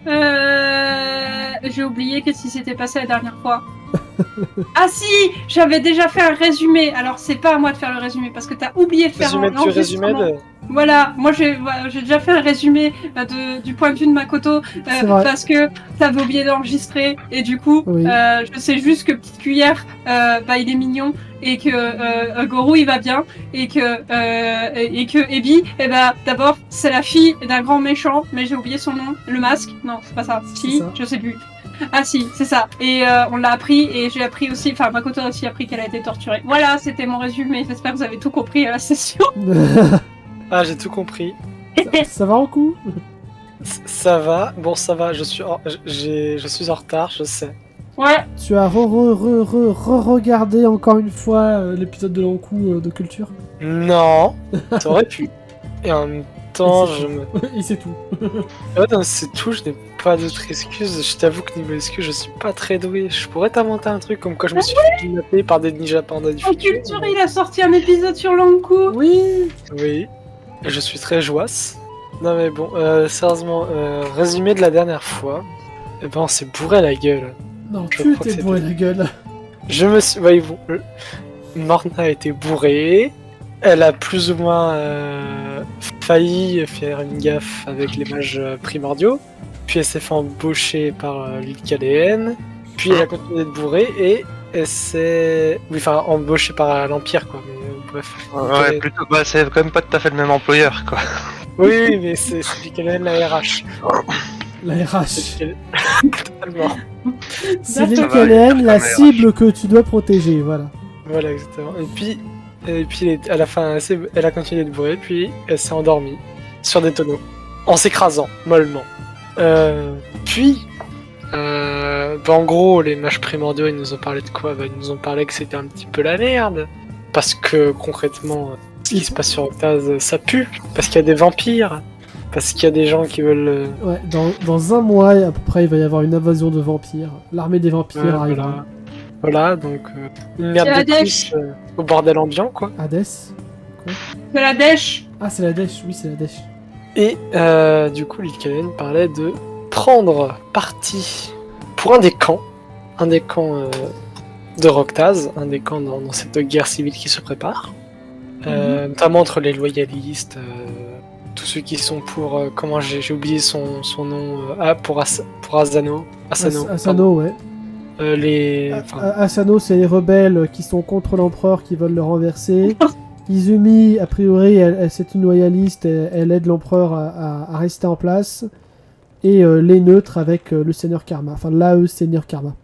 J'ai oublié qu'est-ce qui s'était passé la dernière fois. Ah si, j'avais déjà fait un résumé. Alors c'est pas à moi de faire le résumé parce que t'as oublié de faire Résumé du résumé de... Voilà, moi j'ai déjà fait un résumé du point de vue de Makoto parce que t'avais oublié d'enregistrer et du coup je sais juste que Petite Cuillère il est mignon et que Goro il va bien et que Ebi d'abord c'est la fille d'un grand méchant mais j'ai oublié son nom, le masque. Non, c'est pas ça. Si, je sais plus. Ah si, c'est ça. Et on l'a appris et j'ai appris aussi, enfin Makoto a aussi appris qu'elle a été torturée. Voilà, c'était mon résumé. J'espère que vous avez tout compris à la session. Ah, j'ai tout compris. Ça va en coup? Ça va. Bon, ça va. Je suis en retard, je sais. Ouais. Tu as regardé encore une fois l'épisode de l'Ankou de Culture? Non, t'aurais pu. Et en même temps, Et c'est tout. Ouais, non, c'est tout. Je n'ai pas d'autres excuses. Je t'avoue que niveau excuses, je suis pas très doué. Je pourrais t'inventer un truc comme quoi je me suis fait kidnapper par des ninjas panda du futur. En Culture, il a sorti un épisode sur l'Ankou. Oui. Oui. Je suis très joasse. Non mais bon, sérieusement, résumé de la fois, eh ben on s'est bourré la gueule. Non, tu t'es bourré la gueule. Je me suis... Voyez-vous, Morna a été bourrée, elle a plus ou moins failli faire une gaffe avec les mages primordiaux, puis elle s'est fait embaucher par l'île Caléenne, puis elle a continué d'être bourrée et elle s'est... Oui, enfin, embauchée par l'Empire, quoi, mais bref. Ouais, plutôt, bah, c'est quand même pas tout à fait le même employeur, quoi. Oui, mais c'est l'île Caléenne, la RH. La RH. Totalement. C'est l'île Caléenne, la cible que tu dois protéger, voilà. Voilà, exactement. Et puis à la fin, elle a continué de bourrer, puis elle s'est endormie sur des tonneaux, en s'écrasant mollement. En gros, les mages primordiaux, ils nous ont parlé de quoi? Ils nous ont parlé que c'était un petit peu la merde, parce que concrètement, ce qui se passe sur Octaz, ça pue, parce qu'il y a des vampires, parce qu'il y a des gens qui veulent... Ouais, dans un mois, à peu près, il va y avoir une invasion de vampires. L'armée des vampires arrivera. Voilà, donc une merde de plus au bordel ambiant, quoi. Hades. C'est la dèche. Ah, c'est la dèche, oui, c'est la dèche. Et du coup, l'île Caléenne parlait de prendre parti pour un des camps de Roctaz, un des camps dans cette guerre civile qui se prépare, notamment entre les loyalistes, tous ceux qui sont pour, comment j'ai oublié son nom, pour Asano. Asano, ouais. Asano, c'est les rebelles qui sont contre l'empereur, qui veulent le renverser. Izumi, a priori, c'est une loyaliste, elle aide l'empereur à rester en place. Et les neutres avec le Seigneur Karma, enfin l'AE Seigneur Karma.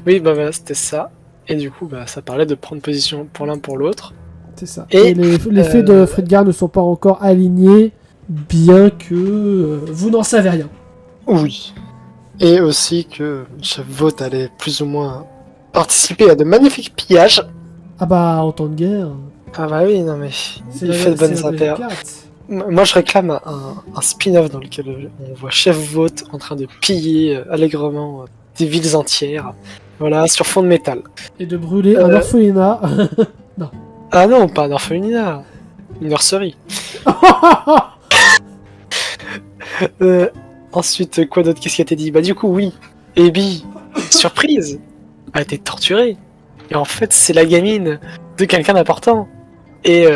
Oui, bah voilà, c'était ça. Et du coup, ça parlait de prendre position pour l'un pour l'autre. C'est ça. Et les faits de Fredgar ne sont pas encore alignés, bien que vous n'en savez rien. Oui. Et aussi que Chef Vote allait plus ou moins participer à de magnifiques pillages. Ah bah, en temps de guerre... Ah bah oui, non mais... Il fait de bonnes affaires. Moi je réclame un spin-off dans lequel on voit Chef Vote en train de piller allègrement des villes entières. Voilà, sur fond de métal. Et de brûler un orphelinat. Non. Ah non, pas un orphelinat. Une nurserie. Ensuite, quoi d'autre? Qu'est-ce qui a été dit? Bah du coup, oui. Ebi, surprise, a été torturée. Et en fait, c'est la gamine de quelqu'un d'important. Et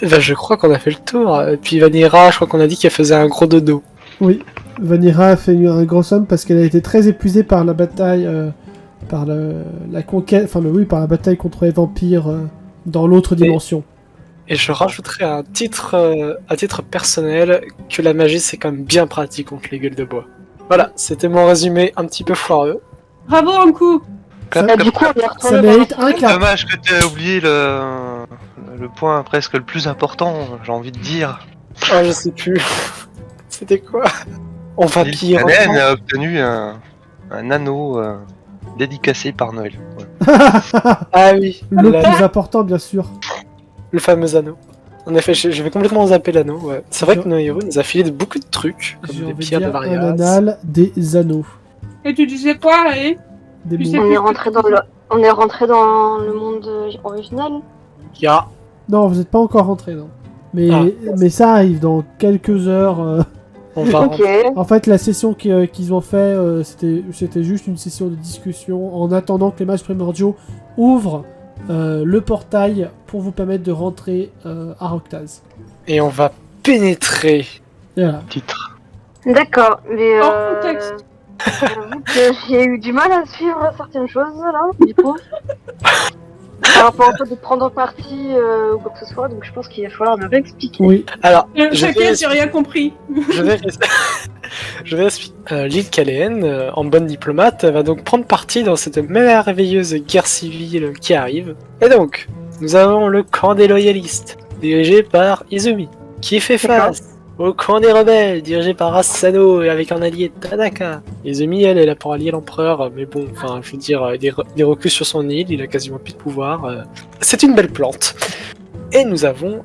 je crois qu'on a fait le tour. Et puis Vanilla, je crois qu'on a dit qu'elle faisait un gros dodo. Oui, Vanilla a fait un gros somme parce qu'elle a été très épuisée par la bataille, par la conquête, par la bataille contre les vampires dans l'autre dimension. Et je rajouterais à titre personnel que la magie c'est quand même bien pratique contre les gueules de bois. Voilà, c'était mon résumé un petit peu foireux. Bravo Ankou. Du coup, ça mérite un clap. Dommage que tu aies oublié le point presque le plus important, j'ai envie de dire. Ah, je sais plus. C'était quoi? On va piller. Hélène a obtenu un anneau dédicacé par Noël. Ouais. Ah oui. Le plus important, bien sûr. Le fameux anneau. En effet, je vais complètement zapper l'anneau. Ouais. C'est vrai que Nohiro nous a filé beaucoup de trucs, comme des pierres de varias. Un anal, des anneaux. Et tu disais quoi, Ray? On est rentré dans le monde original. Non, vous n'êtes pas encore rentré, non. Mais ça arrive dans quelques heures. On va Ok. En fait, la session qu'ils ont fait, c'était juste une session de discussion en attendant que les mages primordiaux ouvrent le portail pour vous permettre de rentrer à Roctaz. Et on va pénétrer. Et voilà. Titre. D'accord, mais Hors contexte. j'avoue que j'ai eu du mal à suivre certaines choses là, du coup. Par rapport au fait de prendre parti ou quoi que ce soit, donc je pense qu'il va falloir me réexpliquer. Oui. Alors, je vais, T'inquiète, j'ai rien compris. je vais, je vais expliquer. L'île Caléenne, en bonne diplomate, va donc prendre parti dans cette merveilleuse guerre civile qui arrive. Et donc, nous avons le camp des loyalistes, dirigé par Izumi, qui fait face au camp des rebelles, dirigé par Asano et avec un allié Tanaka. Izumi, elle est là pour allier l'empereur, mais bon, enfin, je veux dire, des reculs sur son île, il a quasiment plus de pouvoir. C'est une belle plante. Et nous avons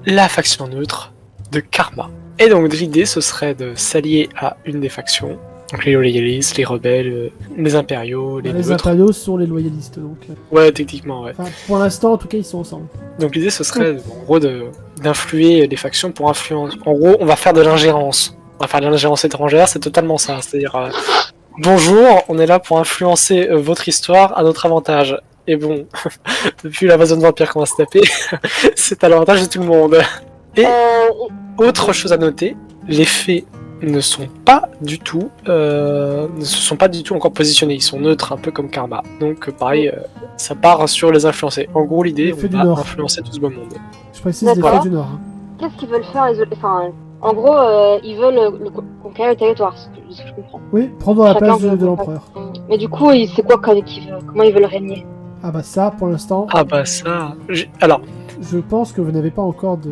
la faction neutre de Karma. Et donc l'idée ce serait de s'allier à une des factions, donc les loyalistes, les rebelles, les impériaux, les Les neutres. impériaux sont les loyalistes, donc. Ouais, techniquement, ouais. Enfin, pour l'instant, en tout cas, ils sont ensemble. Donc l'idée ce serait en gros d'influer les factions pour influencer. En gros, on va faire de l'ingérence. On va faire de l'ingérence étrangère, c'est totalement ça. C'est-à-dire, bonjour, on est là pour influencer votre histoire à notre avantage. Et bon, depuis l'invasion de vampires qu'on va se taper, c'est à l'avantage de tout le monde. Et autre chose à noter, les fées ne sont pas du tout, ne se sont pas du tout encore positionnés. Ils sont neutres, un peu comme Karma. Donc pareil, ça part sur les influencer. En gros, l'idée, Les fées du on va Nord. influencer tout ce beau monde. Je précise les D'accord. feux du Nord. Hein. Qu'est-ce qu'ils veulent faire enfin, en gros, ils veulent conquérir le territoire, c'est ce que je comprends. Oui, prendre la Chacun place veut- de l'empereur. Mais du coup, c'est quoi comment ils veulent régner? Ah bah ça, pour l'instant, Ah bah ça... Alors, je pense que vous n'avez pas encore de...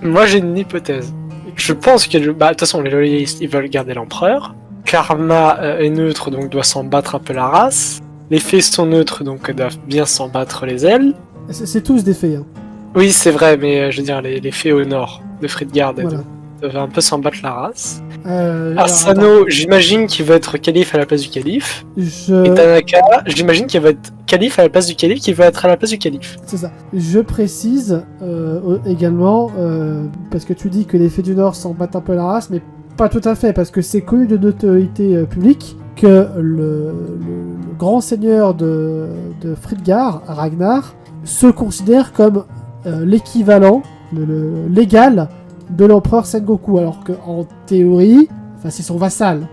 moi j'ai une hypothèse. Je pense que, bah, de toute façon, les loyalistes, ils veulent garder l'empereur. Karma est neutre, donc doit s'en battre un peu la race. Les fées sont neutres, donc doivent bien s'en battre les ailes. C'est tous des fées, hein. Oui, c'est vrai, mais je veux dire, les fées au nord de Fridgard Voilà. doivent un peu s'en battre la race. Alors, Asano, j'imagine qu'il va être calife à la place du calife. attends, Et Tanaka, j'imagine qu'il va être calife à la place du calife, qui va être à la place du calife. C'est ça. Je précise également, parce que tu dis que les fées du Nord s'en battent un peu la race, mais pas tout à fait, parce que c'est connu de notoriété publique que le grand seigneur de Fridgard, Ragnar, se considère comme l'équivalent, l'égal de l'empereur Sengoku, alors qu'en théorie, enfin c'est son vassal,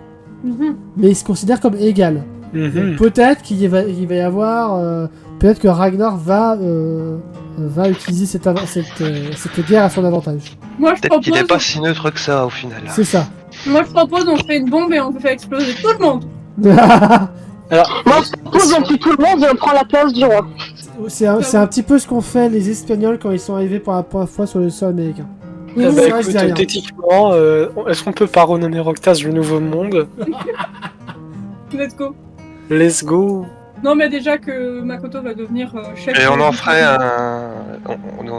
mais il se considère comme égal. Donc, peut-être qu'il va y avoir, peut-être que Ragnar va utiliser cette guerre à son avantage. Moi je Peut-être qu'il propose, est pas si neutre que ça au final. C'est ça. moi je propose, on fait une bombe et on fait exploser tout le monde. Alors, Moi, je propose on tue tout le monde et on prend la place du roi. c'est un petit peu ce qu'ont fait les Espagnols quand ils sont arrivés pour la première fois sur le sol américain. Oui, bah, c'est vrai, je écoute, dis rien. techniquement, est-ce qu'on peut pas renommer Roctaz le nouveau monde? Let's go. Let's go. Non mais déjà que Makoto va devenir chef. Et on de- en ferait un.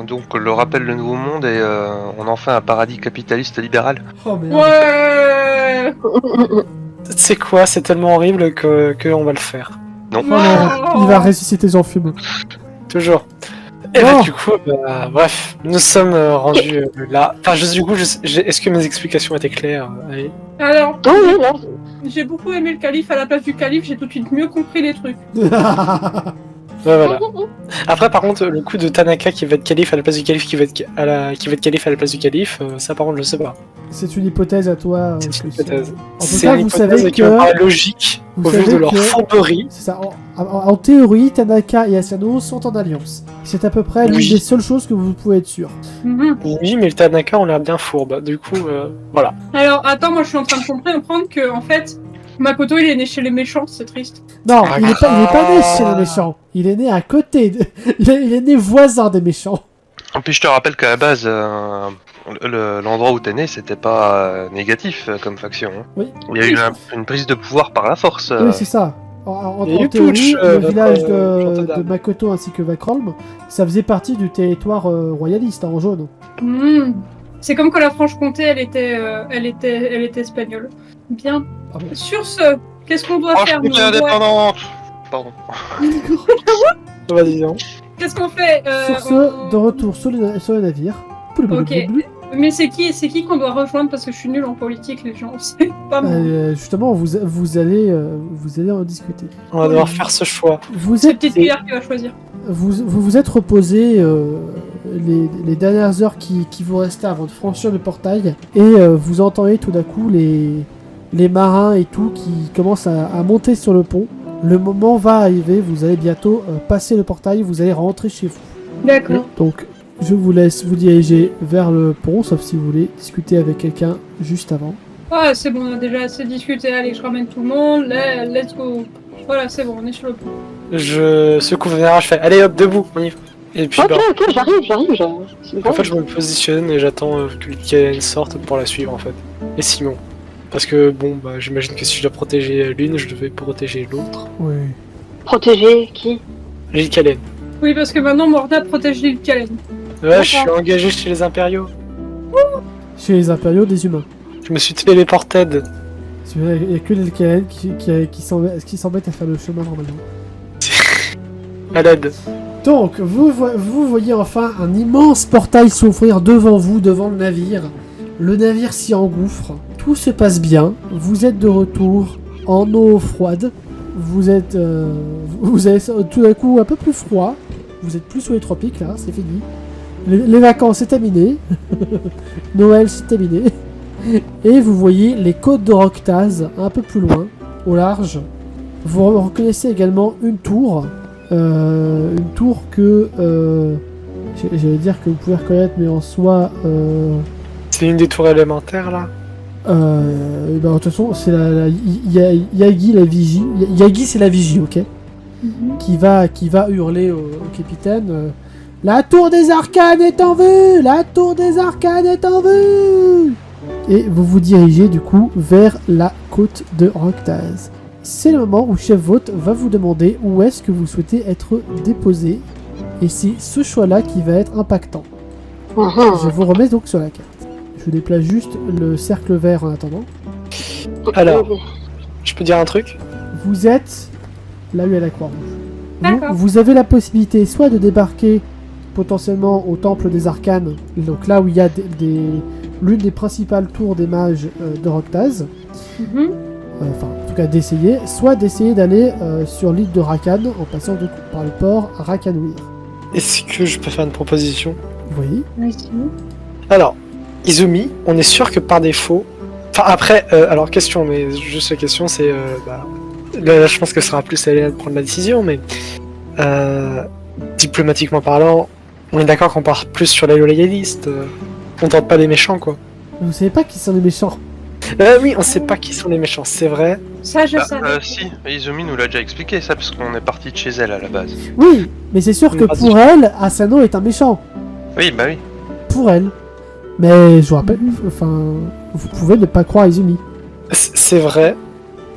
Donc on le rappelle le nouveau monde et on en fait un paradis capitaliste libéral. Oh merde. Ouais. C'est quoi? C'est tellement horrible que on va le faire. Oh non, il va ressusciter Jean Fume. Toujours. Et Oh. bah, du coup, bah, bref, nous sommes rendus là. Enfin, du coup, est-ce que mes explications étaient claires? Allez. Alors, Oui, là, j'ai beaucoup aimé le calife à la place du calife, j'ai tout de suite mieux compris les trucs. Ouais, voilà. Après, par contre, le coup de Tanaka qui va être calife à la place du calife, qui va être calife à la place du calife, ça par contre, je sais pas. C'est une hypothèse à toi. C'est une Christian. hypothèse. En tout C'est cas, une vous hypothèse savez qui me que... paraît logique vous au vu savez de leur que- fourberie. C'est ça. En théorie, Tanaka et Asano sont en alliance. C'est à peu près l'une Oui. des seules choses que vous pouvez être sûr. Mhm. Oui, mais le Tanaka ont l'air bien fourbe. Du coup, voilà. Alors, attends, moi je suis en train de comprendre que, en fait, Makoto il est né chez les méchants, c'est triste. Non, Ah, il est pas né chez les méchants. Il est né à côté. Il est né voisin des méchants. Et puis je te rappelle qu'à la base, l'endroit où t'es né, c'était pas négatif comme faction. Hein. Oui. Il y a eu une prise de pouvoir par la force. Oui, c'est ça. En Il y a eu théorie, putsch, le village Rotterdam. de Makoto ainsi que Vakholm, ça faisait partie du territoire royaliste, hein, en jaune. Mhm. C'est comme quand la Franche-Comté elle était espagnole. Bien. Ah bon. Sur ce, qu'est-ce qu'on doit faire nous, Franche-Comté on doit- indépendante. Pardon. Vas-y, hein. Qu'est-ce qu'on fait Sur ce, de retour sur le navire. Ok. Mais c'est qui qu'on doit rejoindre parce que je suis nulle en politique, les gens. C'est pas moi. Justement, vous allez en discuter. On va devoir faire ce choix. C'est petite cuillère qui va choisir. Vous êtes reposé les dernières heures qui vous restaient avant de franchir le portail et vous entendez tout d'un coup les marins et tout qui commencent à monter sur le pont. Le moment va arriver, vous allez bientôt passer le portail, vous allez rentrer chez vous. D'accord. Donc je vous laisse vous diriger vers le pont, sauf si vous voulez discuter avec quelqu'un juste avant. Ouais, c'est bon, on a déjà assez discuté. Allez, je ramène tout le monde. Let's go. Voilà, c'est bon, on est sur le pont. Je secoue Vénéra, je fais allez hop, debout, on y va. Et puis Ok, j'arrive. en fait, je me positionne et j'attends que Lycaène sorte pour la suivre en fait. Et Simon. Parce que bon, bah j'imagine que si je dois protéger l'une, je devais protéger l'autre. Oui. Protéger qui? Lycaène. Oui, parce que maintenant, Morna protège l'île Calen. Ouais, je suis engagé chez les Impériaux. Chez les impériaux des humains. Je me suis téléporté. Il n'y a que les Kalen qui s'embêtent à faire le chemin normalement. À l'aide. Donc, vous voyez enfin un immense portail s'ouvrir devant vous, devant le navire. Le navire s'y engouffre. Tout se passe bien. Vous êtes de retour en eau froide. Vous avez tout d'un coup un peu plus froid. Vous êtes plus sous les tropiques là, c'est fini. Les vacances c'est terminé. Noël c'est terminé. Et vous voyez les côtes de Roctaz un peu plus loin, au large. Vous reconnaissez également une tour. Une tour que... j'allais dire que vous pouvez reconnaître, mais en soi... C'est une des tours élémentaires là. De toute façon, c'est Yagi la vigie. Yagi c'est la vigie, ok, qui va hurler au capitaine. La tour des arcanes est en vue. La tour des arcanes est en vue. Et vous vous dirigez du coup vers la côte de Roctaz. C'est le moment où Chef Vote va vous demander où est-ce que vous souhaitez être déposé. Et c'est ce choix-là qui va être impactant. Je vous remets donc sur la carte. Je déplace juste le cercle vert en attendant. Alors, je peux dire un truc? Vous êtes là où il y a la Croix-Rouge. D'accord. Vous avez la possibilité soit de débarquer potentiellement au Temple des Arcanes, donc là où il y a l'une des principales tours des mages de Roctaz. Enfin, en tout cas d'essayer, soit d'essayer d'aller sur l'île de Rakan en passant par le port Rakanouir. Est-ce que je peux faire une proposition? Oui. Alors, Izumi, on est sûr que par défaut... Enfin après, alors question, mais juste la question c'est... là je pense que ce sera plus à Léa de prendre la décision, mais... diplomatiquement parlant, on est d'accord qu'on part plus sur les loyalistes. On tente pas les méchants quoi. Vous savez pas qui sont les méchants? Oui, on sait pas qui sont les méchants, c'est vrai. Ça, je savais. Si, Izumi nous l'a déjà expliqué ça, parce qu'on est parti de chez elle à la base. Oui, mais c'est sûr que pour elle, Asano est un méchant. Oui, bah oui. Pour elle. Mais je vous rappelle, enfin, vous pouvez ne pas croire Izumi. C'est vrai.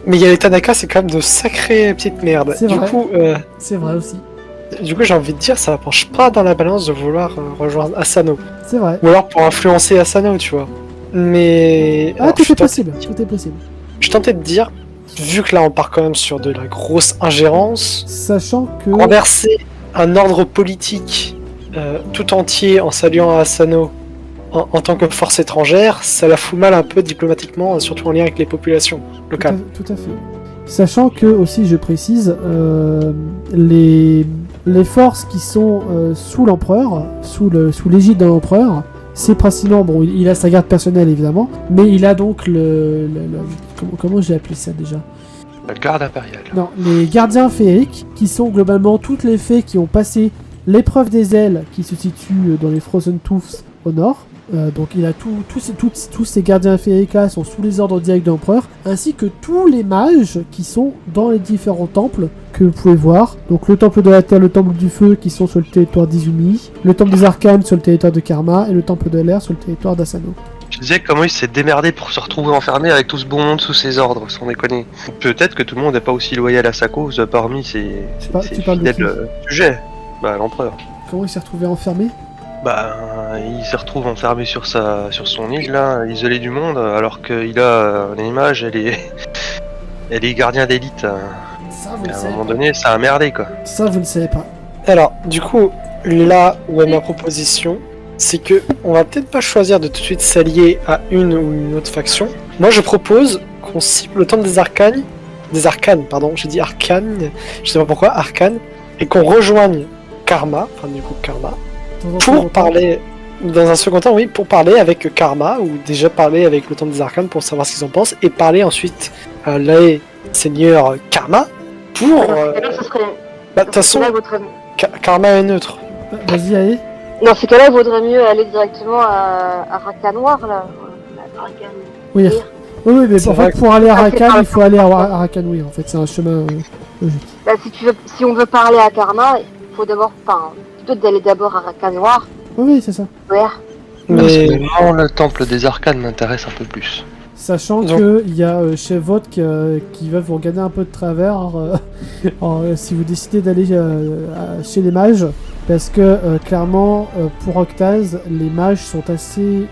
Mais il y a les Tanaka, c'est quand même de sacrées petites merdes. C'est vrai. Coup, c'est vrai aussi. Du coup, j'ai envie de dire, ça penche pas dans la balance de vouloir rejoindre Asano. C'est vrai. Ou alors pour influencer Asano, tu vois. Mais... Ah, tout est possible, tout est possible. Je tentais de dire, vu que là on part quand même sur de la grosse ingérence, sachant que... renverser un ordre politique tout entier en saluant Asano en tant que force étrangère, ça la fout mal un peu diplomatiquement, surtout en lien avec les populations locales. Tout à fait. Sachant que, aussi je précise, les forces qui sont sous l'empereur, sous l'égide de l'empereur, c'est principalement, bon, il a sa garde personnelle évidemment, mais il a donc comment j'ai appelé ça déjà? La garde impériale. Non, les gardiens féeriques, qui sont globalement toutes les fées qui ont passé l'épreuve des ailes, qui se situe dans les Frozen Tooths au nord. Donc il a tous ces gardiens féeriques là sont sous les ordres directs de l'empereur, ainsi que tous les mages qui sont dans les différents temples que vous pouvez voir. Donc le temple de la terre, le temple du feu qui sont sur le territoire d'Izumi, le temple des arcanes sur le territoire de Karma et le temple de l'air sur le territoire d'Asano. Je disais comment il s'est démerdé pour se retrouver enfermé avec tout ce bon monde sous ses ordres, sans déconner. Peut-être que tout le monde n'est pas aussi loyal à sa cause parmi ses fidèles sujets. Bah l'empereur. Comment il s'est retrouvé enfermé? Bah, il se retrouve enfermé sur son île là, isolé du monde, alors qu'il a l'image, elle est gardien d'élite. Ça, vous le savez. À un moment donné, ça a merdé quoi. Ça, vous ne savez pas. Alors, du coup, là où est ma proposition, c'est que on va peut-être pas choisir de tout de suite s'allier à une ou une autre faction. Moi, je propose qu'on cible le temple des arcanes, j'ai dit arcane, je sais pas pourquoi, arcane, et qu'on rejoigne Karma, pour parler, dans un second temps, oui, pour parler avec Karma, ou déjà parler avec le temple des arcanes pour savoir ce qu'ils en pensent, et parler ensuite à les seigneurs Karma, pour... de toute façon, Karma est neutre. Vas-y, allez. Dans ces cas-là, il vaudrait mieux aller directement à Raqqa Noir, là. Oui, mais en fait, pour aller à Rakan, il faut aller à Rakanouir, en fait, c'est un chemin logique. Bah, si on veut parler à Karma, il faut d'abord, plutôt d'aller d'abord à Raqqa Noir. Oui, c'est ça. Ouais. Mais vraiment, le temple des arcanes m'intéresse un peu plus. Sachant qu'il y a chez Vote qui va vous regarder un peu de travers si vous décidez d'aller chez les mages, parce que clairement, pour Octaz, les mages sont assez,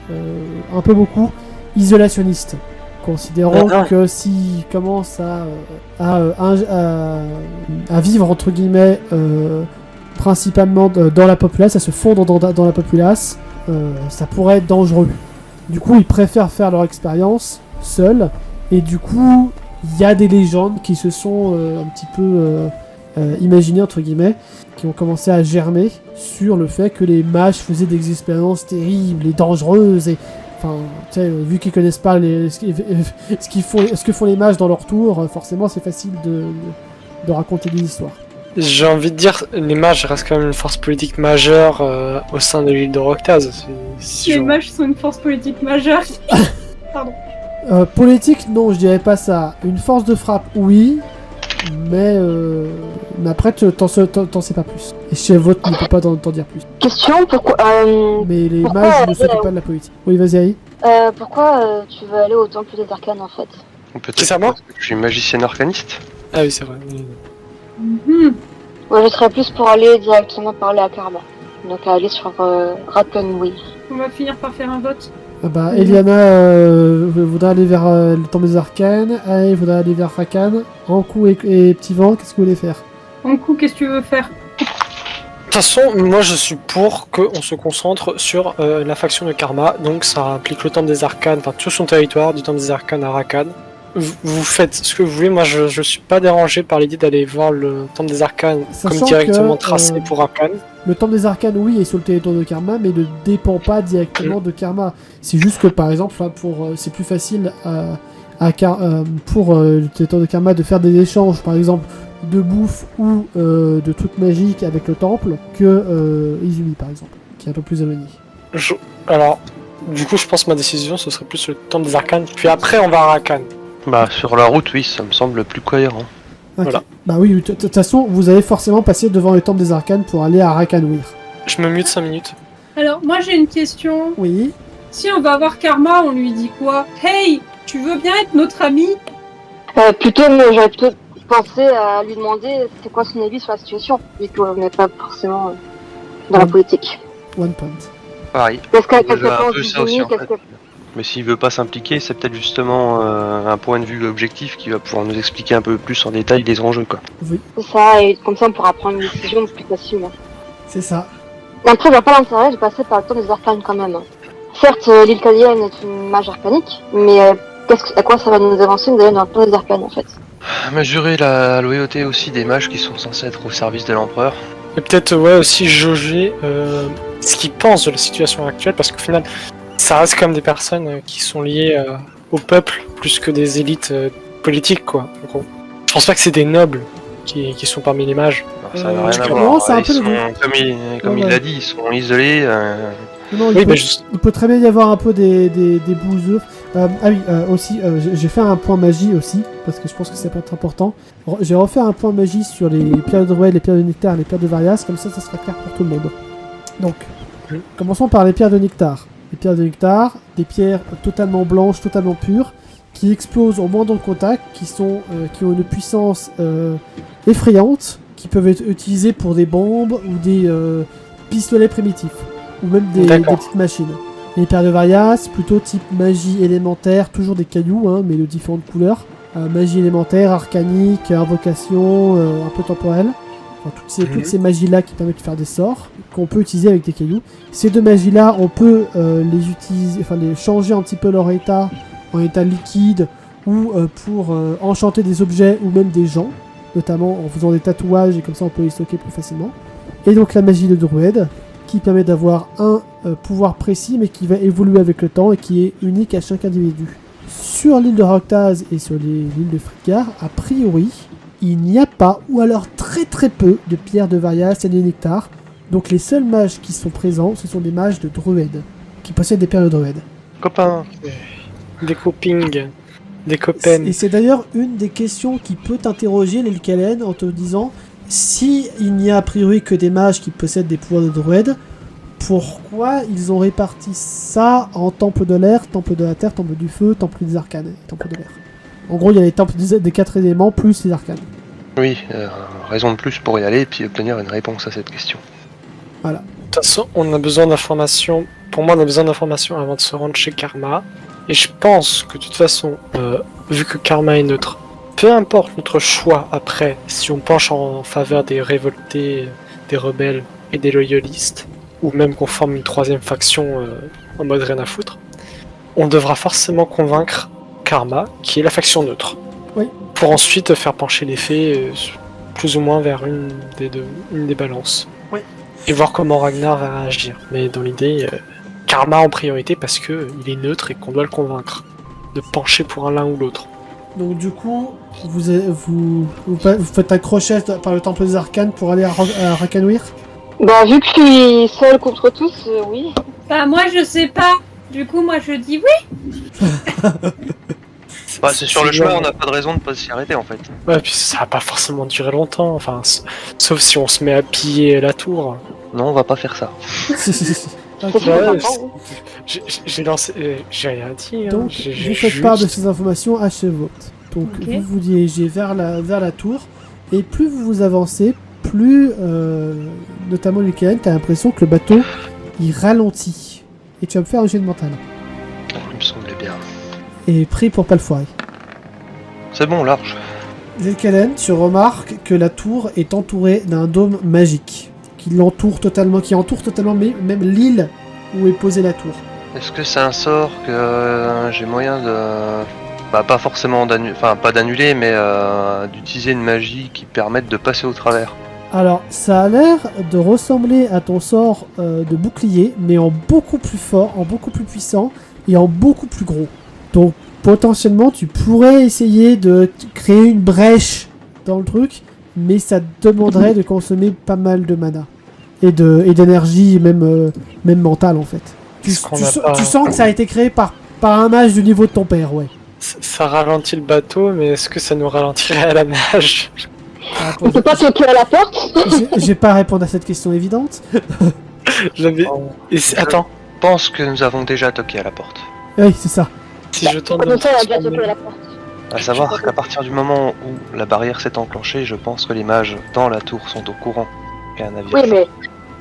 un peu beaucoup, isolationnistes. Considérant que s'ils commencent à vivre, entre guillemets, principalement dans la populace, à se fondre dans la populace, ça pourrait être dangereux. Du coup, ils préfèrent faire leur expérience seuls, et du coup, il y a des légendes qui se sont un petit peu imaginées, entre guillemets, qui ont commencé à germer sur le fait que les mages faisaient des expériences terribles et dangereuses, et enfin, tu sais, vu qu'ils connaissent pas ce que font les mages dans leur tour, forcément, c'est facile de raconter des histoires. J'ai envie de dire, les mages restent quand même une force politique majeure au sein de l'île de Roctaz. Les mages sont une force politique majeure. Pardon. Politique, non, je dirais pas ça. Une force de frappe, oui, mais après, t'en sais pas plus. Et chez Vote ne peut pas t'en dire plus. Question, pourquoi... mais les mages ne s'occupent pas de la politique. Oui, vas-y, Aïe. Pourquoi tu veux aller au temple des arcanes, en fait? C'est ça, moi parce que je suis magicienne arcaniste. Ah oui, c'est vrai. Moi, je serais plus pour aller directement parler à Karma. Donc, aller sur Rakanouir. On va finir par faire un vote. Eliana voudrait aller vers le temple des arcanes. Aïe voudrait aller vers Rakan. Ankou et Petit Vent, qu'est-ce que vous voulez faire? Ankou, qu'est-ce que tu veux faire? De toute façon, moi je suis pour qu'on se concentre sur la faction de Karma, donc ça implique le temple des arcanes, enfin tout son territoire, du temple des arcanes à Rakan. Vous faites ce que vous voulez, moi je suis pas dérangé par l'idée d'aller voir le temple des arcanes comme directement tracé pour Rakan. Le temple des arcanes, oui, est sur le territoire de Karma, mais ne dépend pas directement de Karma. C'est juste que par exemple, c'est plus facile pour le territoire de Karma de faire des échanges, par exemple de bouffe ou de trucs magiques avec le temple, que Izumi par exemple, qui est un peu plus éloigné. Alors, du coup je pense que ma décision ce serait plus le temple des arcanes, puis après on va à Rakan. Bah sur la route, oui, ça me semble plus cohérent. Okay. Voilà. Bah oui, de toute façon, vous allez forcément passer devant le temple des arcanes pour aller à Rakanouir. Je me mute 5 minutes. Alors, moi j'ai une question. Oui. Si on va voir Karma, on lui dit quoi? Hey, tu veux bien être notre ami? Plutôt, moi j'aurais plutôt pensé à lui demander c'est quoi son avis sur la situation, vu qu'on n'est pas forcément dans la politique. One point. Pareil. Parce qu'à Je quelque veux un part, peu ça aussi, en fait. Mais s'il veut pas s'impliquer, c'est peut-être justement un point de vue objectif qui va pouvoir nous expliquer un peu plus en détail les enjeux, quoi. Oui. C'est ça, et comme ça on pourra prendre une décision plus facilement. C'est ça. Après, il n'y a pas l'intérêt de passer par le temps des arcanes quand même. Certes, l'île Calienne est une mage arcanique, mais à quoi ça va nous avancer d'aller dans le temps des arcanes en fait? Mesurer la loyauté aussi des mages qui sont censés être au service de l'empereur. Et peut-être aussi jauger ce qu'ils pensent de la situation actuelle, parce qu'au final, ça reste comme des personnes qui sont liées au peuple plus que des élites politiques, quoi. En gros. Je pense pas que c'est des nobles qui sont parmi les mages. Alors, ça n'a rien à non, voir. c'est un Ils peu sont, le comme il l'a dit, ils sont isolés. Non, Oui, il peut très bien y avoir un peu des bouseux. Aussi, j'ai fait un point magie aussi, parce que je pense que ça peut être important. J'ai refait un point magie sur les pierres de Ruel, les pierres de nectar, les pierres de Varias, comme ça sera clair pour tout le monde. Donc, commençons par les pierres de nectar. Les pierres de nectar, des pierres totalement blanches, totalement pures, qui explosent au moindre contact, qui ont une puissance effrayante, qui peuvent être utilisées pour des bombes ou des pistolets primitifs, ou même des petites machines. Les pierres de Varias, plutôt type magie élémentaire, toujours des cailloux, hein, mais de différentes couleurs. Magie élémentaire, arcanique, invocation, un peu temporelle. Enfin, toutes ces magies-là qui permettent de faire des sorts, qu'on peut utiliser avec des cailloux. Ces 2 magies-là, on peut les utiliser, enfin les changer un petit peu leur état en état liquide, ou pour enchanter des objets ou même des gens, notamment en faisant des tatouages, et comme ça on peut les stocker plus facilement. Et donc la magie de druide, qui permet d'avoir un pouvoir précis, mais qui va évoluer avec le temps et qui est unique à chaque individu. Sur l'île de Roctaz et sur l'île de Friggar, a priori, il n'y a pas, ou alors très très peu, de pierres de Varia, et de nectar. Donc les seuls mages qui sont présents, ce sont des mages de druides, qui possèdent des pierres de druides. Copain. Des copings, des copains. Et c'est d'ailleurs une des questions qui peut t'interroger, les Kalen, en te disant, si il n'y a a priori que des mages qui possèdent des pouvoirs de druides, pourquoi ils ont réparti ça en temple de l'air, temple de la terre, temple du feu, temple des arcanes et temple de l'air. En gros, il y a les temples des 4 éléments plus les arcanes. Oui, raison de plus pour y aller et puis obtenir une réponse à cette question. Voilà. De toute façon, on a besoin d'informations. Pour moi, on a besoin d'informations avant de se rendre chez Karma. Et je pense que de toute façon, vu que Karma est neutre, peu importe notre choix après, si on penche en faveur des révoltés, des rebelles et des loyalistes, ou même qu'on forme une 3e faction en mode rien à foutre, on devra forcément convaincre Karma, qui est la faction neutre. Oui. Pour ensuite faire pencher les faits plus ou moins vers une des balances. Oui. Et voir comment Ragnar va réagir. Mais dans l'idée, Karma en priorité parce que il est neutre et qu'on doit le convaincre de pencher pour l'un ou l'autre. Donc du coup, vous faites un crochet par le temple des arcanes pour aller à Rakanwir. Bah vu que je suis seule contre tous, oui. Bah moi je sais pas. Du coup moi je dis oui. Bah, c'est sur le chemin, on n'a pas de raison de pas s'y arrêter en fait. Ouais, puis ça va pas forcément durer longtemps, enfin, sauf si on se met à piller la tour. Non, on va pas faire ça. J'ai lancé, j'ai rien dit. Donc vous faites part de ces informations à Chevot. Donc vous vous dirigez vers la tour, et plus vous avancez, plus, notamment Lucaen, t'as l'impression que le bateau il ralentit. Et tu vas me faire un jet de mental. Il me semblait bien. Et pris pour pas le foirer. C'est bon, large. Zelkalen, tu remarques que la tour est entourée d'un dôme magique qui entoure totalement même l'île où est posée la tour. Est-ce que c'est un sort que j'ai moyen de... Bah, pas forcément d'annuler, enfin pas d'annuler, mais d'utiliser une magie qui permette de passer au travers? Alors, ça a l'air de ressembler à ton sort de bouclier, mais en beaucoup plus fort, en beaucoup plus puissant et en beaucoup plus gros. Donc, potentiellement, tu pourrais essayer de créer une brèche dans le truc, mais ça te demanderait de consommer pas mal de mana. Et d'énergie, même mentale, en fait. Tu sens que ça a été créé par un mage du niveau de ton père, ouais. Ça ralentit le bateau, mais est-ce que ça nous ralentirait à la nage? On peut pas toquer à la porte? J'ai pas à répondre à cette question évidente. Attends. Je pense que nous avons déjà toqué à la porte. Oui, c'est ça. Si je tente Comment ça, on a déjà toqué à la porte? À savoir qu'à partir du moment où la barrière s'est enclenchée, je pense que les mages dans la tour sont au courant qu'il y a un navire. Oui, mais...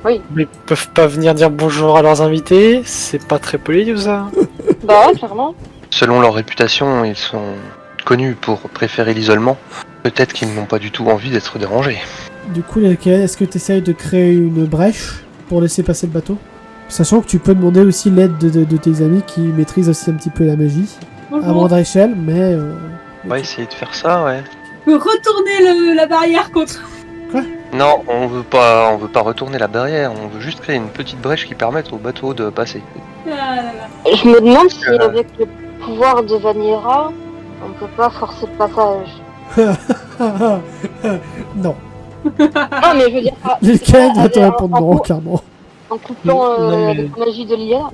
Oui. Mais ils peuvent pas venir dire bonjour à leurs invités, c'est pas très poli tout ça. Bah ouais, clairement. Selon leur réputation, ils sont connus pour préférer l'isolement. Peut-être qu'ils n'ont pas du tout envie d'être dérangés. Du coup, est-ce que tu essayes de créer une brèche pour laisser passer le bateau? Sachant que tu peux demander aussi l'aide de tes amis qui maîtrisent aussi un petit peu la magie. À moindre échelle, mais... On va essayer de faire ça, ouais. On peut retourner la barrière contre... Non, on veut pas retourner la barrière, on veut juste créer une petite brèche qui permette au bateau de passer. Ah là là. Je me demande si avec le pouvoir de Vanira, on peut pas forcer le passage. Non. Ah mais je veux dire... Lequel va te répondre non, clairement. En coupant la magie de l'IA.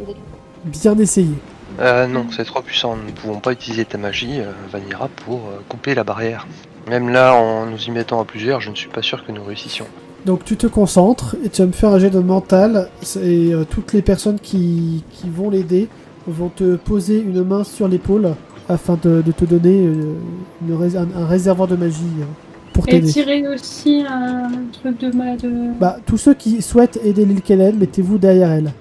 Bien essayé. Non, c'est trop puissant, nous ne pouvons pas utiliser ta magie, Vanira, pour couper la barrière. Même là, en nous y mettant à plusieurs, je ne suis pas sûr que nous réussissions. Donc tu te concentres et tu vas me faire un jet de mental, et toutes les personnes qui vont l'aider vont te poser une main sur l'épaule afin de te donner un réservoir de magie pour Et t'aider. tirer aussi un truc de mal de... Bah, tous ceux qui souhaitent aider Lil Kellen, mettez-vous derrière elle.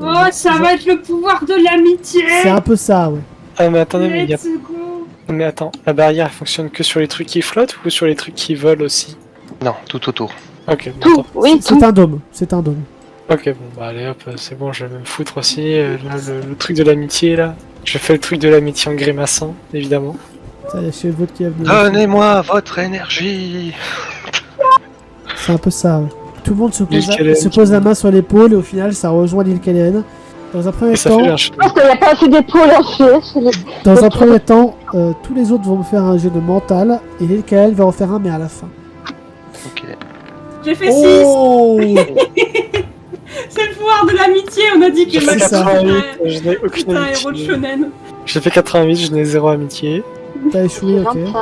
Oh, ça va être le pouvoir de l'amitié. C'est un peu ça, ouais. Ah mais attendez, mais Let's go. attends, la barrière elle fonctionne que sur les trucs qui flottent ou sur les trucs qui volent aussi? Non, tout autour. Ok, bon, Tout, oui, tout. C'est un dôme. C'est un dôme. Ok, bon, bah allez hop, c'est bon, je vais me foutre aussi. Là, le truc de l'amitié, là. Je fais le truc de l'amitié en grimaçant, évidemment. Ça y est, c'est votre qui est venu. Donnez-moi votre énergie. C'est un peu ça. Ouais. Tout le monde se L'île Calen. se pose la main sur l'épaule et au final, ça rejoint l'île Calen. Dans un premier Et ça temps, fait un Je pense qu'il n'y a pas assez d'épaules à chier. dans un premier temps, tous les autres vont me faire un jet de mental et l'île Calen va en faire un, mais à la fin. Ok. J'ai fait 6. Oh C'est le pouvoir de l'amitié, on a dit J'ai que fait c'est ça. 88, je n'ai aucune C'est un héros de amitié. shonen. J'ai fait 88, je n'ai 0 amitié. T'as échoué, ok. 25.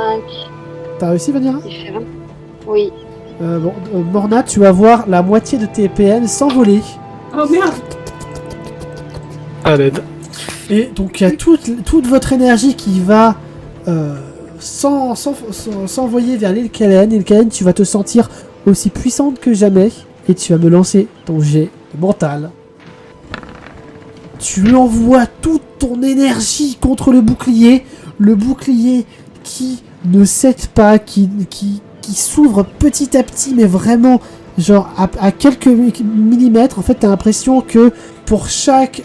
T'as réussi, Vanira? Il fait 20. Oui. Morna, tu vas voir la moitié de tes PN s'envoler. Oh merde. À l'aide. Et donc il y a toute votre énergie qui va s'envoyer vers l'île Calen. L'île Calen, tu vas te sentir aussi puissante que jamais. Et tu vas me lancer ton jet de mental. Tu envoies toute ton énergie contre le bouclier. Le bouclier qui ne cède pas, qui s'ouvre petit à petit, mais vraiment, genre à quelques millimètres. En fait, t'as l'impression que pour chaque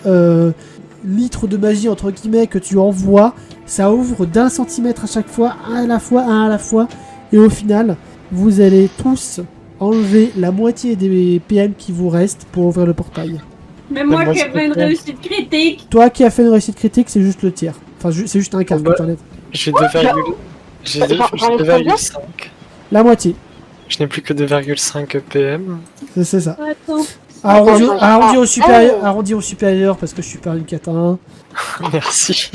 litre de magie, entre guillemets, que tu envoies, ça ouvre d'1 centimètre à chaque fois, un à la fois. Et au final, vous allez tous enlever la moitié des PM qui vous restent pour ouvrir le portail. Même moi moi, qui c'est avais une pas réussite critique. Toi qui as fait une réussite critique, c'est juste le tiers. Enfin, c'est juste un quart que t'enlèves. J'ai 2,5. La moitié. Je n'ai plus que 2,5 PM. C'est ça. Attends. Arrondi au supérieur parce que je suis pas une catin. Merci.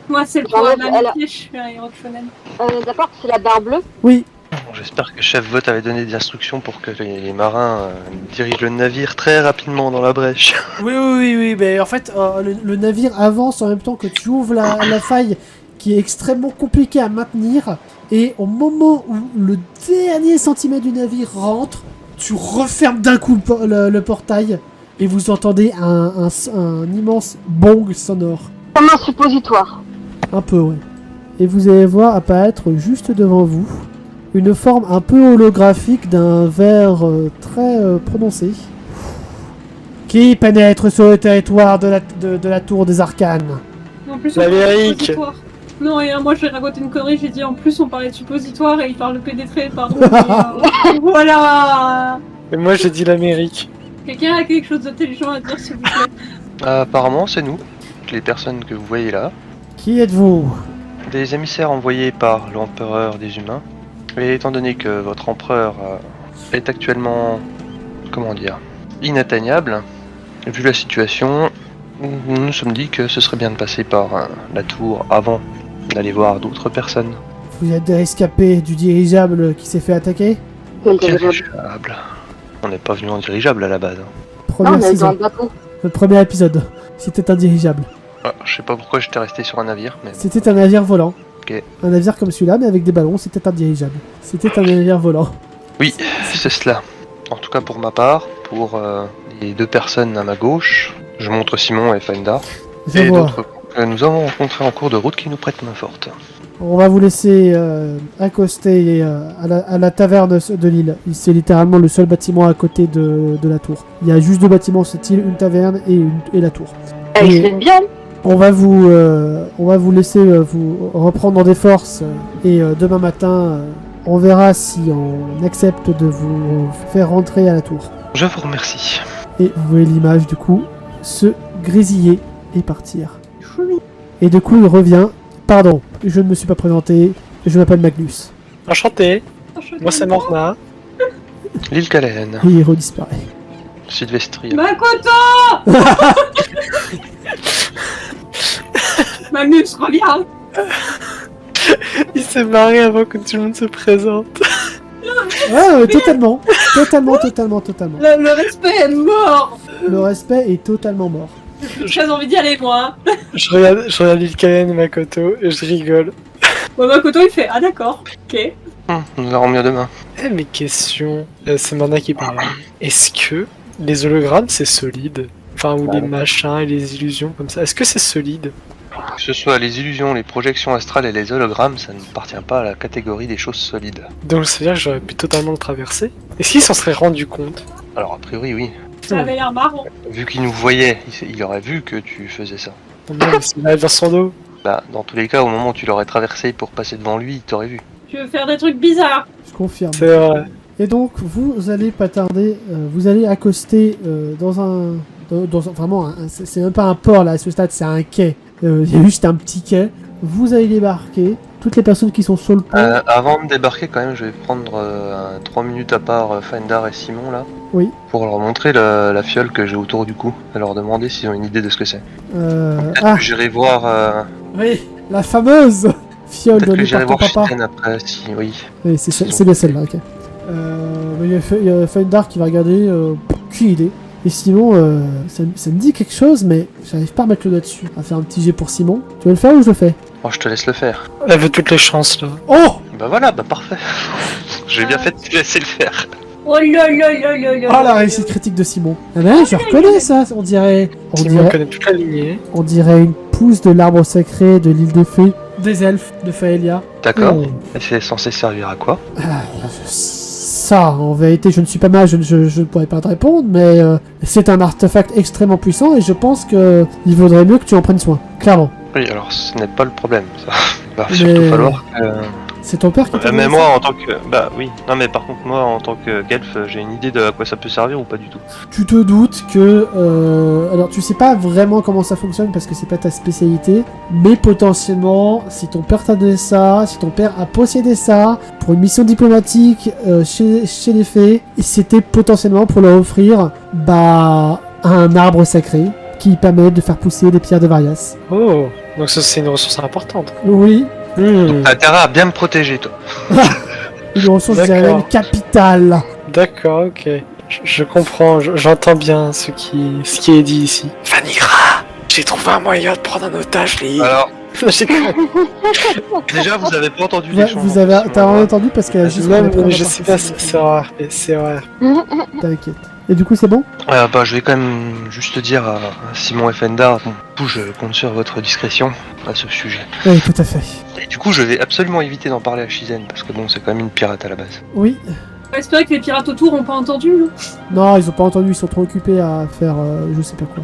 Moi, c'est le pouvoir de l'amitié, je suis un héros de shonen. D'accord, c'est la barre bleue. Oui. Bon, j'espère que Chef Vote avait donné des instructions pour que les marins dirigent le navire très rapidement dans la brèche. Oui, mais en fait, le navire avance en même temps que tu ouvres la faille qui est extrêmement compliquée à maintenir. Et au moment où le dernier centimètre du navire rentre, tu refermes d'un coup le portail et vous entendez un immense bong sonore. Comme un suppositoire. Un peu, ouais. Et vous allez voir apparaître juste devant vous une forme un peu holographique d'un verre très prononcé qui pénètre sur le territoire de la tour des arcanes. En plus, La on parle de Amérique. suppositoire. Non, et moi j'ai raconté une connerie, j'ai dit en plus on parlait de suppositoire et il parle de pénétrer, pardon. Mais, voilà. Et moi j'ai dit l'Amérique. Quelqu'un a quelque chose d'intelligent à dire s'il vous plaît. Apparemment, c'est nous, les personnes que vous voyez là, Qui êtes-vous? des émissaires envoyés par l'empereur des humains. Et étant donné que votre empereur est actuellement, comment dire, inatteignable, vu la situation, nous nous sommes dit que ce serait bien de passer par la tour avant d'aller voir d'autres personnes. Vous êtes des rescapés du dirigeable qui s'est fait attaquer? Dirigeable. On n'est pas venu en dirigeable à la base. Non, Première on est dans saison. le bateau. Le premier épisode. C'était un dirigeable. Ah, je sais pas pourquoi j'étais resté sur un navire, mais C'était un navire volant. Ok. Un navire comme celui-là, mais avec des ballons, c'était un dirigeable. C'était un navire volant. oui, c'est cela. En tout cas pour ma part, pour les deux personnes à ma gauche, je montre Simon et Fenda, Je et vois. d'autres que nous avons rencontrés en cours de route qui nous prêtent main forte. On va vous laisser accoster à la taverne de l'île. C'est littéralement le seul bâtiment à côté de la tour. Il y a juste deux bâtiments cette île, une taverne et la tour. Elle Et se fait bien. on va vous laisser vous reprendre des forces et demain matin, on verra si on accepte de vous faire rentrer à la tour. Je vous remercie. Et vous voyez l'image du coup se grésiller et partir. Et du coup il revient. Pardon, je ne me suis pas présenté. Je m'appelle Magnus. Enchanté. Moi c'est Morna. L'île Calen, Et il redisparaît. Sylvestria. Makoto. Magnus, reviens. Il s'est marré avant que tout le monde se présente. Ouais, totalement. Totalement. Le respect est mort. Le respect est totalement mort. J'ai très envie d'y aller moi. Je regarde l'île Calen et Makoto et je rigole. Bon, Makoto il fait ah d'accord, ok. Nous verrons mieux demain. Eh mes questions, c'est Morna qui parle. Est-ce que les hologrammes c'est solide? Enfin, ou les machins et les illusions comme ça, est-ce que c'est solide? Que ce soit les illusions, les projections astrales et les hologrammes, ça ne appartient pas à la catégorie des choses solides. Donc ça veut dire que j'aurais pu totalement le traverser. Est-ce qu'il s'en serait rendu compte? Alors a priori oui. Ça avait l'air marrant. Vu qu'il nous voyait, il aurait vu que tu faisais ça. Oh non, mais s'il arrive vers son dos. Bah dans tous les cas, au moment où tu l'aurais traversé pour passer devant lui, il t'aurait vu. Tu veux faire des trucs bizarres. Je confirme. C'est vrai. Et donc, vous allez pas tarder, vous allez accoster dans un... vraiment, c'est même pas un port là, à ce stade, c'est un quai. Il y a juste un petit quai. Vous allez débarquer. Toutes les personnes qui sont sur le pont... Avant de débarquer quand même, je vais prendre 3 minutes à part Fendar et Simon là. Oui. Pour leur montrer la fiole que j'ai autour du cou. Et leur demander s'ils ont une idée de ce que c'est. Ah, J'irai voir... oui, la fameuse fiole Peut-être que donnée j'irai par ton voir papa. Chitaine après, si... Oui. Oui, c'est bien celle-là, ok. Il y a Fendar qui va regarder, aucune idée. Et Simon, ça me dit quelque chose, mais j'arrive pas à mettre le doigt dessus. À faire un petit jet pour Simon. Tu veux le faire ou je le fais? Oh, je te laisse le faire. Elle veut toutes les chances là. Oh! Bah voilà, bah parfait. J'ai bien fait de te laisser le faire. Oh là là là là là. Ah, la réussite critique de Simon. Ah ben, je reconnais ça, on dirait... Simon connaît toute la lignée. On dirait une pousse de l'arbre sacré de l'île des fées, des elfes, de Faelia. D'accord. Oh. Et c'est censé servir à quoi? Ça, en vérité, je ne suis pas mal, je ne pourrais pas te répondre, mais c'est un artefact extrêmement puissant et je pense que il vaudrait mieux que tu en prennes soin, clairement. Oui, alors ce n'est pas le problème, ça. Il va Mais- surtout falloir que... C'est ton père qui t'a mais donné moi, ça en tant que... Bah oui. Non, mais par contre, moi, en tant que Gelf, j'ai une idée de à quoi ça peut servir ou pas du tout. Tu te doutes que... alors, tu sais pas vraiment comment ça fonctionne parce que c'est pas ta spécialité, mais potentiellement, si ton père t'a donné ça, si ton père a possédé ça pour une mission diplomatique chez les fées, et c'était potentiellement pour leur offrir, bah, un arbre sacré qui permet de faire pousser des pierres de Varias. Oh, donc ça c'est une ressource importante. Oui, Hmm, T'as intérêt à bien me protéger, toi. une ressource, je dirais D'accord. même capitale. D'accord, ok. Je comprends, j'entends bien ce qui est dit ici. Vanigra, j'ai trouvé un moyen de prendre un otage, les... Alors, J'ai cru- déjà, vous avez pas entendu Ouais, l'échange. vous avez, t'as rien entendu parce qu'elle a juste... Même, repris la je partie sais pas, suivante. c'est rare, c'est rare. T'inquiète. Et du coup, c'est bon? Bah, je vais quand même juste dire à Simon et Fendar, bon, du coup, je compte sur votre discrétion à ce sujet. Oui, tout à fait. Et du coup, je vais absolument éviter d'en parler à Shizen, parce que bon, c'est quand même une pirate à la base. Oui. On va espérer que les pirates autour ont pas entendu. Non, ils ont pas entendu, ils sont trop occupés à faire je sais pas quoi.